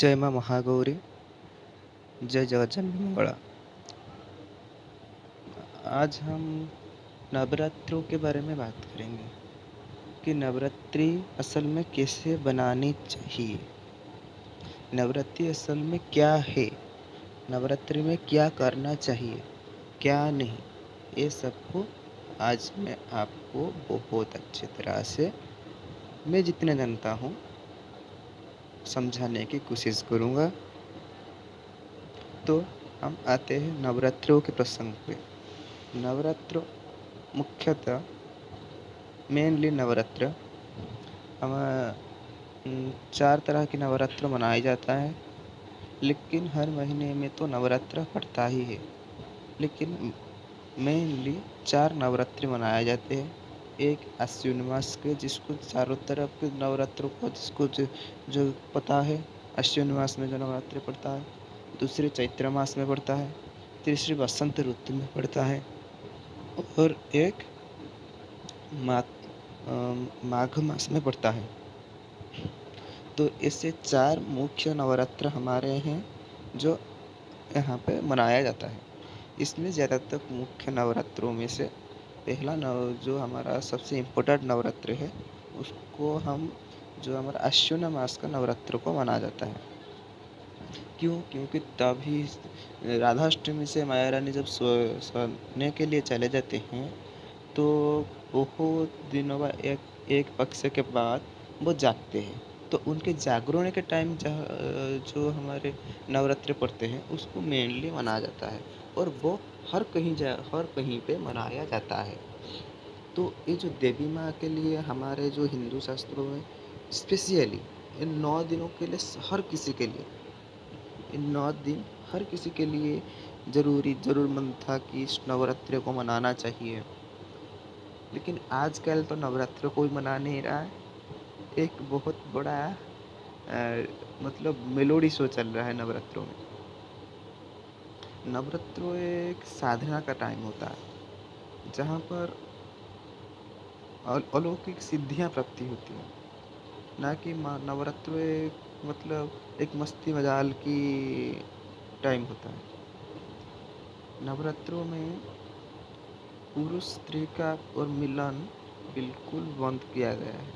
जय माँ महागौरी। जय जगज्जननी मंगला। आज हम नवरात्रों के बारे में बात करेंगे कि नवरात्रि असल में कैसे बनानी चाहिए। नवरात्रि असल में क्या है, नवरात्रि में क्या करना चाहिए, क्या नहीं, ये सबको आज मैं आपको बहुत अच्छी तरह से, मैं जितने जानता हूँ, समझाने की कोशिश करूँगा। तो हम आते हैं नवरात्रों के प्रसंग पे। नवरात्र मुख्यतः मेनली नवरात्र हम 4 तरह के नवरात्र मनाया जाता है, लेकिन हर महीने में तो नवरात्र पड़ता ही है। लेकिन मेनली 4 नवरात्रि मनाए जाते हैं। एक आश्विन मास के, जिसको चारों तरफ के नवरात्रों को जिसको जो पता है, आश्विन मास में जो नवरात्रि पड़ता है। दूसरे चैत्र मास में पड़ता है। तीसरी बसंत ऋतु में पड़ता है और एक माघ मास में पड़ता है। तो ऐसे 4 मुख्य नवरात्र हमारे हैं जो यहाँ पे मनाया जाता है। इसमें ज़्यादातर मुख्य नवरात्रों में से पहला जो हमारा सबसे इम्पोर्टेंट नवरात्र है, उसको हम जो हमारा आश्विन मास का नवरात्र को मनाया जाता है। क्यों? क्योंकि तभी राधाष्टमी से माया रानी जब सोने के लिए चले जाते हैं, तो बहुत दिनों बाद एक पक्ष के बाद वो जागते हैं। तो उनके जागरण के टाइम जो हमारे नवरात्रि पड़ते हैं, उसको मेनली मनाया जाता है और वो हर कहीं पे मनाया जाता है। तो ये जो देवी माँ के लिए हमारे जो हिंदू शास्त्रों में स्पेशली इन 9 दिनों के लिए, हर किसी के लिए इन 9 दिन हर किसी के लिए ज़रूरतमंद था कि इस नवरात्रि को मनाना चाहिए। लेकिन आजकल तो नवरात्र कोई मना नहीं रहा है। एक बहुत बड़ा मतलब मेलोडी शो चल रहा है नवरात्रों में। नवरात्रों एक साधना का टाइम होता है, जहाँ पर अलौकिक सिद्धियाँ प्राप्ति होती हैं। ना कि नवरात्रों एक मतलब एक मस्ती मजाल की टाइम होता है। नवरात्रों में पुरुष स्त्री का और मिलन बिल्कुल बंद किया गया है,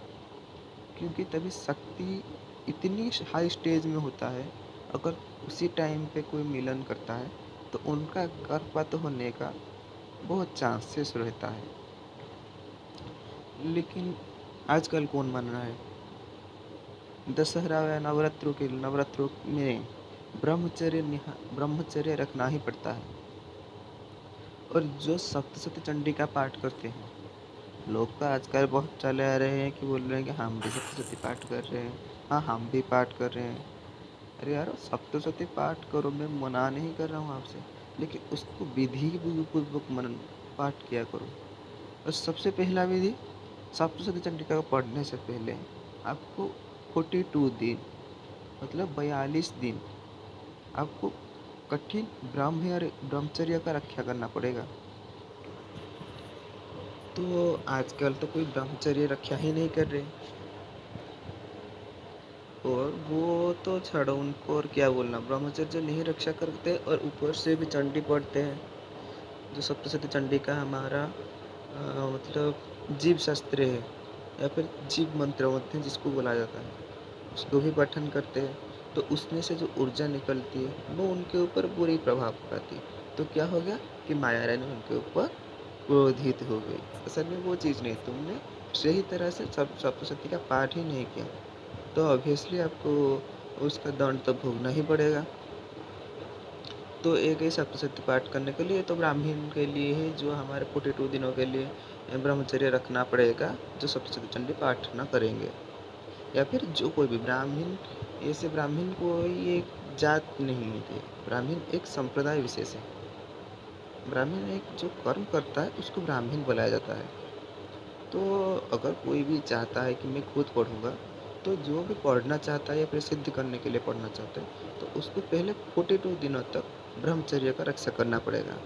क्योंकि तभी शक्ति इतनी हाई स्टेज में होता है। अगर उसी टाइम पे कोई मिलन करता है तो उनका गर्भपात होने का बहुत चांसेस रहता है। लेकिन आजकल कौन मान रहा है? दशहरा या नवरात्रों में ब्रह्मचर्य रखना ही पड़ता है। और जो सप्तशती चंडी का पाठ करते हैं, लोग तो आजकल बहुत चले आ रहे हैं कि बोल रहे हैं कि हम भी सप्तशती पाठ कर रहे हैं। हाँ, हम भी पाठ कर रहे हैं। अरे यार, सप्तशती पाठ करो, मैं मना नहीं कर रहा हूँ आपसे, लेकिन उसको विधि पूर्वक मनन पाठ किया करो। और सबसे पहला विधि, सप्तशती चंडिका को पढ़ने से पहले आपको 42 दिन मतलब 42 दिन आपको कठिन ब्रह्मचर्य का रक्षा करना पड़ेगा। तो आजकल तो कोई ब्रह्मचर्य रक्षा ही नहीं कर रहे, और वो तो छोड़ो, उनको और क्या बोलना। ब्रह्मचर्य नहीं रक्षा करते और ऊपर से भी चंडी पढ़ते हैं। जो सप्तशती चंडी का हमारा मतलब जीव शास्त्र है, या फिर जीव मंत्र होते हैं जिसको बोला जाता है, उसको भी पठन करते हैं। तो उसमें से जो ऊर्जा निकलती है वो उनके ऊपर बुरी प्रभाव पड़ती है। तो क्या हो गया कि माया रानी उनके ऊपर क्रोधित हो गई। असल में वो चीज़ नहीं, तुमने सही तरह से सप्तशती का पाठ ही नहीं किया, तो ऑब्वियसली आपको उसका दंड तो भोगना ही पड़ेगा। तो एक ही सप्तशती पाठ करने के लिए तो ब्राह्मण के लिए ही जो हमारे 42 दिनों के लिए ब्रह्मचर्य रखना पड़ेगा, जो सप्तशती चंडी पाठ न करेंगे। या फिर जो कोई भी ब्राह्मण, ऐसे ब्राह्मण कोई एक जात नहीं होती। ब्राह्मण एक संप्रदाय विशेष है। ब्राह्मण एक जो कर्म करता है उसको ब्राह्मण बुलाया जाता है। तो अगर कोई भी चाहता है कि मैं खुद पढ़ूँगा, तो जो भी पढ़ना चाहता है या फिर सिद्ध करने के लिए पढ़ना चाहता है, तो उसको पहले 42 दिनों तक ब्रह्मचर्य का रक्षा करना पड़ेगा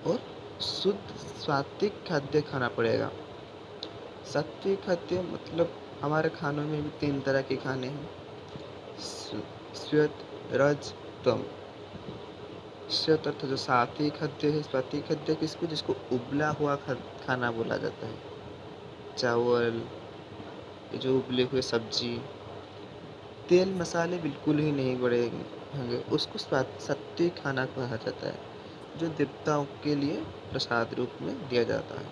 और शुद्ध सात्विक खाद्य खाना पड़ेगा। सात्विक खाद्य मतलब हमारे खानों में भी 3 तरह के खाने हैं। श्वेत, रज, तम। श्वेत अर्थ जो सात्विक खाद्य है, सात्विक खाद्य किसको, जिसको उबला हुआ खाना बोला जाता है। चावल, ये जो उबले हुए सब्जी, तेल मसाले बिल्कुल ही नहीं बड़े होंगे, उसको सात्विक खाना कहा जाता है, जो देवताओं के लिए प्रसाद रूप में दिया जाता है।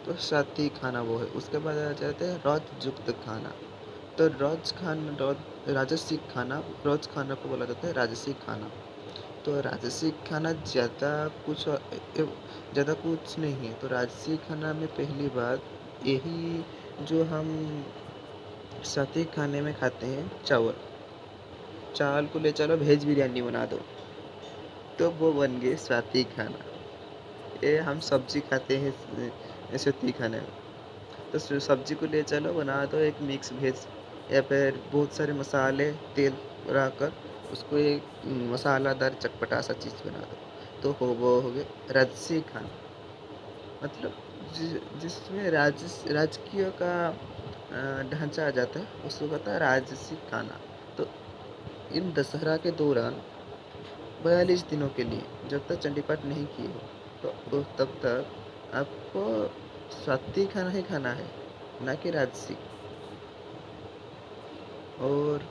तो सात्विक खाना वो है। उसके बाद आ जाते हैं रज युक्त खाना। तो राजसिक खाना, रज खाना को बोला जाता है राजसिक खाना। तो राजसिक खाना ज़्यादा कुछ नहीं है। तो राजसिक खाना में पहली बात यही, जो हम सात्विक खाने में खाते हैं, चावल, चावल को ले चलो वेज बिरयानी बना दो, तो वो बन गए सात्विक खाना। ये हम सब्जी खाते हैं सात्विक खाने में, तो सब्जी को ले चलो बना दो एक मिक्स वेज, या फिर बहुत सारे मसाले तेल लगाकर उसको एक मसालादार चटपटा सा चीज़ बना दो, तो वो हो गए राजसी खाना। मतलब जिसमें राजकीय का ढांचा आ जाता है, उसको कहता है राजसी खाना। तो इन दशहरा के दौरान 42 दिनों के लिए जब तक चंडी पाठ नहीं किए हो, तो तब तक आपको सात्विक खाना ही खाना है, ना कि राजसी। और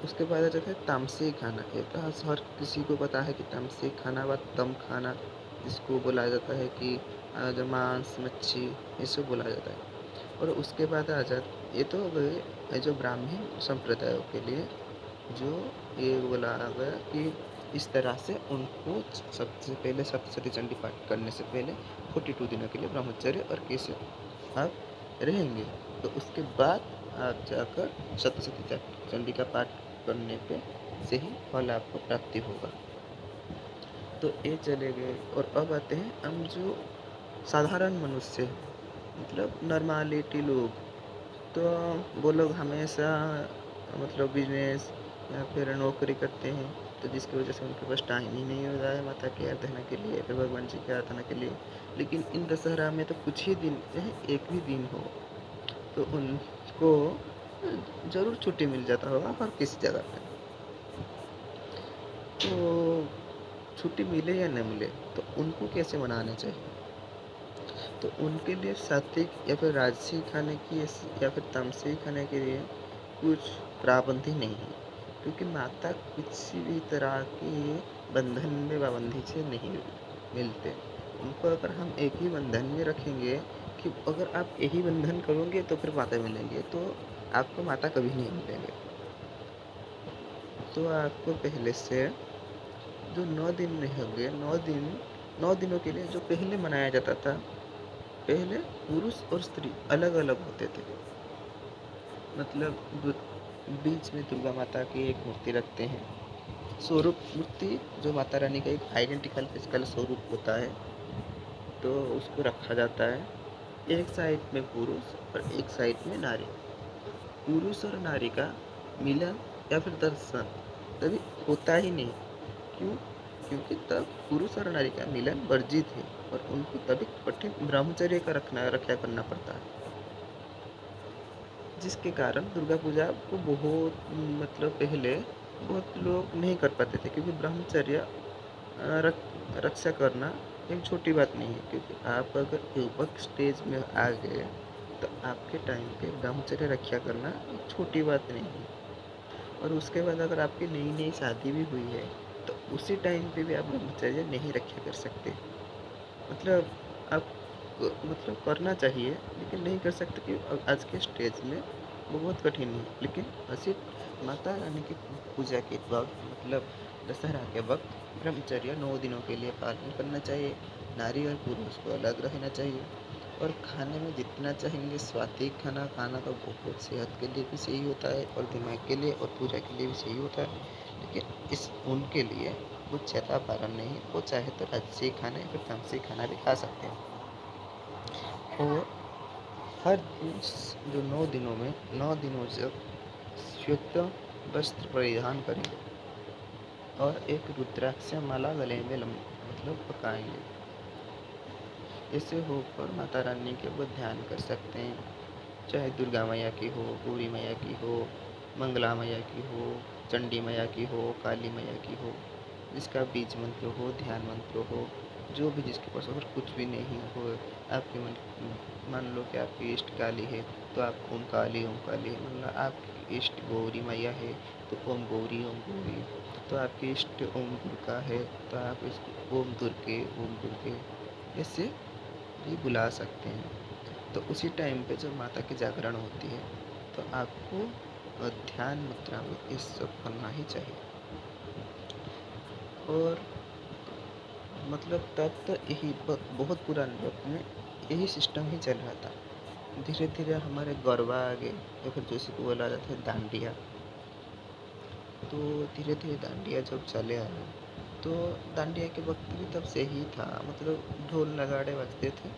उसके बाद आ जाता है तामसिक खाना। ये तो हर किसी को पता है कि तामसिक खाना व तम खाना, जिसको बोला जाता है कि जो मांस मच्छी, ये सब बोला जाता है। और उसके बाद आ जाता, ये तो हो गए जो ब्राह्मण संप्रदायों के लिए, जो ये बोला गया कि इस तरह से उनको सबसे पहले सप्तशती चंडी पाठ करने से पहले 42 दिनों के लिए ब्रह्मचर्य और कैसे आप रहेंगे, तो उसके बाद आप जाकर सप्तशती चंडी का पाठ करने पे से ही फल आपको प्राप्ति होगा। तो ये चले गए। और अब आते हैं हम जो साधारण मनुष्य हैं, मतलब नॉर्मलिटी लोग, तो वो लोग हमेशा मतलब बिजनेस या फिर नौकरी करते हैं, तो जिसकी वजह से उनके पास टाइम ही नहीं होता है माता की आराधना के लिए, फिर भगवान जी की आराधना के लिए। लेकिन इन दशहरा में तो कुछ ही दिन, चाहे एक भी दिन हो, तो उनको ज़रूर छुट्टी मिल जाता होगा हर किसी जगह पे। तो छुट्टी मिले या न मिले, तो उनको कैसे मनाना चाहिए, तो उनके लिए सात्विक या फिर राजसी खाने की या फिर तामसिक खाने के लिए कुछ पाबंदी नहीं है, क्योंकि माता किसी भी तरह के बंधन में पाबंदी से नहीं मिलते। उनको अगर हम एक ही बंधन में रखेंगे कि अगर आप यही बंधन करोगे तो फिर माता मिलेंगे, तो आपको माता कभी नहीं मिलेंगे। तो आपको पहले से जो 9 दिन रहेंगे, 9 दिनों के लिए जो पहले मनाया जाता था, पहले पुरुष और स्त्री अलग अलग होते थे। मतलब बीच में दुर्गा माता की एक मूर्ति रखते हैं, स्वरूप मूर्ति, जो माता रानी का एक आइडेंटिकल फिजिकल स्वरूप होता है, तो उसको रखा जाता है। एक साइड में पुरुष और एक साइड में नारी। पुरुष और नारी का मिलन या फिर दर्शन कभी होता ही नहीं। क्यों? क्योंकि तब पुरुष और नारी का मिलन वर्जित है, और उनको तभी कठिन ब्रह्मचर्य का रक्षा करना पड़ता है, जिसके कारण दुर्गा पूजा को बहुत मतलब पहले बहुत लोग नहीं कर पाते थे, क्योंकि ब्रह्मचर्य रक्षा करना एक छोटी बात नहीं है। क्योंकि आप अगर युवक स्टेज में आ गए, तो आपके टाइम पे ब्रह्मचर्य रक्षा करना एक छोटी बात नहीं है। और उसके बाद अगर आपकी नई नई शादी भी हुई है, तो उसी टाइम पे भी आप ब्रह्मचर्य नहीं रक्षा कर सकते। मतलब आप मतलब करना चाहिए, लेकिन नहीं कर सकते, कि आज के स्टेज में वो बहुत कठिन है। लेकिन ऐसे माता रानी की पूजा के वक्त, मतलब दशहरा के वक्त, ब्रह्मचर्य 9 दिनों के लिए पालन करना चाहिए। नारी और पुरुष को अलग रहना चाहिए। और खाने में जितना चाहेंगे स्वादिष्ट खाना खाना, तो बहुत सेहत के लिए भी सही होता है, और दिमाग के लिए और पूजा के लिए भी सही होता है। लेकिन इस उनके लिए कुछ ज़्यादा पालन नहीं है, वो चाहे तो राजसी खाना या फिर तामसिक खाना भी खा सकते हैं। और हर दिन जो 9 दिनों में 9 दिनों तक श्वेत वस्त्र परिधान करेंगे, और एक रुद्राक्ष माला गले में मतलब पकाएंगे। ऐसे होकर माता रानी के वो ध्यान कर सकते हैं, चाहे दुर्गा मैया की हो, गौरी मैया की हो, मंगला मैया की हो, चंडी मैया की हो, काली मैया की हो, जिसका बीज मंत्र हो, ध्यान मंत्र हो, जो भी जिसके पास अगर कुछ भी नहीं हो, आपके मन मान लो कि आपकी इष्ट काली है, तो आप ओम काली, मतलब आपकी इष्ट गौरी मैया है, तो ओम गौरी, तो आपकी इष्ट ओम दुर्गा है, तो आप इसको ओम दुर्गे ऐसे भी बुला सकते हैं। तो उसी टाइम पे जब माता की जागरण होती है, तो आपको ध्यान मुद्रा में ये सब करना ही चाहिए। और मतलब तब तो यही बहुत पुराने वक्त में यही सिस्टम ही चल रहा था। धीरे धीरे हमारे गरबा आ गए, या फिर जैसे को बोला जाता है डांडिया। तो धीरे धीरे डांडिया जब चले आए, तो डांडिया के वक्त भी तब से ही था, मतलब ढोल नगाड़े बजते थे,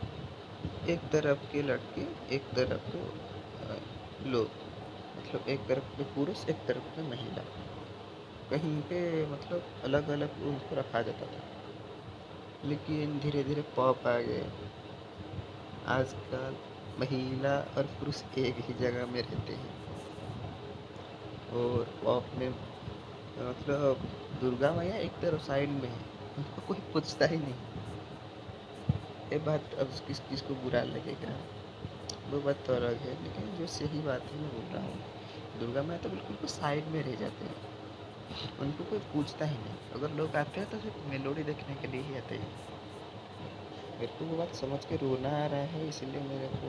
एक तरफ के लड़के, एक तरफ के लोग, मतलब एक तरफ पे पुरुष, एक तरफ पे महिला, कहीं पे मतलब अलग अलग उनको रखा जाता था। लेकिन धीरे धीरे पॉप आ गए। आजकल महिला और पुरुष एक ही जगह में रहते हैं, और पॉप में मतलब दुर्गा मैया एक तरफ साइड में है, उनको कोई पूछता ही नहीं। ये बात अब किस किस को बुरा लगेगा, वो बात तो अलग है, लेकिन जो सही बात है मैं बोल रहा हूँ, दुर्गा मैया तो बिल्कुल को साइड में रह जाते हैं, उनको कोई पूछता ही नहीं। अगर लोग आते हैं तो सिर्फ मेलोडी देखने के लिए ही आते हैं। मेरे को वो बात समझ के रोना आ रहा है, इसलिए मेरे को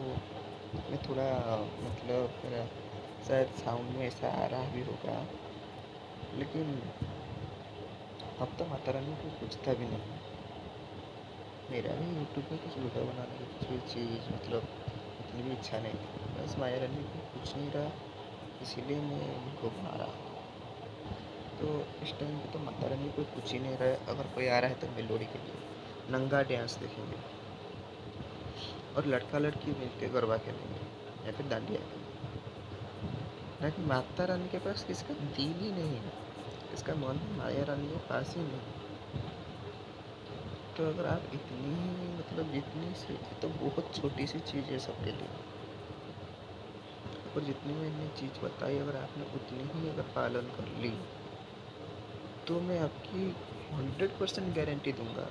मैं थोड़ा मतलब मेरा शायद साउंड में ऐसा आ रहा भी होगा, लेकिन अब तो माता रानी को पूछता भी नहीं। मेरा भी यूट्यूब पे कुछ वीडियो बनाने की कुछ भी चीज़ मतलब इतनी भी इच्छा नहीं थी, बस माया रानी को कुछ नहीं रहा, इसीलिए मैं उनको बना रहा हूँ। तो इस टाइम पे तो माता रानी कोई कुछ ही नहीं रहा है, अगर कोई आ रहा है तो मेलोडी के लिए नंगा डांस देखेंगे, और लड़का लड़की मिलके गरबा खेलेंगे, या फिर डांडिया खेलेंगे। लेकिन माता रानी के पास किसका दिल ही नहीं है, इसका मन माया रानी के पास ही नहीं। तो अगर आप इतनी मतलब जितनी सी, तो बहुत छोटी सी चीज़ है सबके लिए, और जितनी मैंने चीज़ बताई अगर आपने उतनी ही अगर पालन कर ली, तो मैं आपकी 100% गारंटी दूंगा,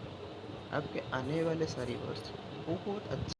आपके आने वाले सारी वर्ष बहुत अच्छे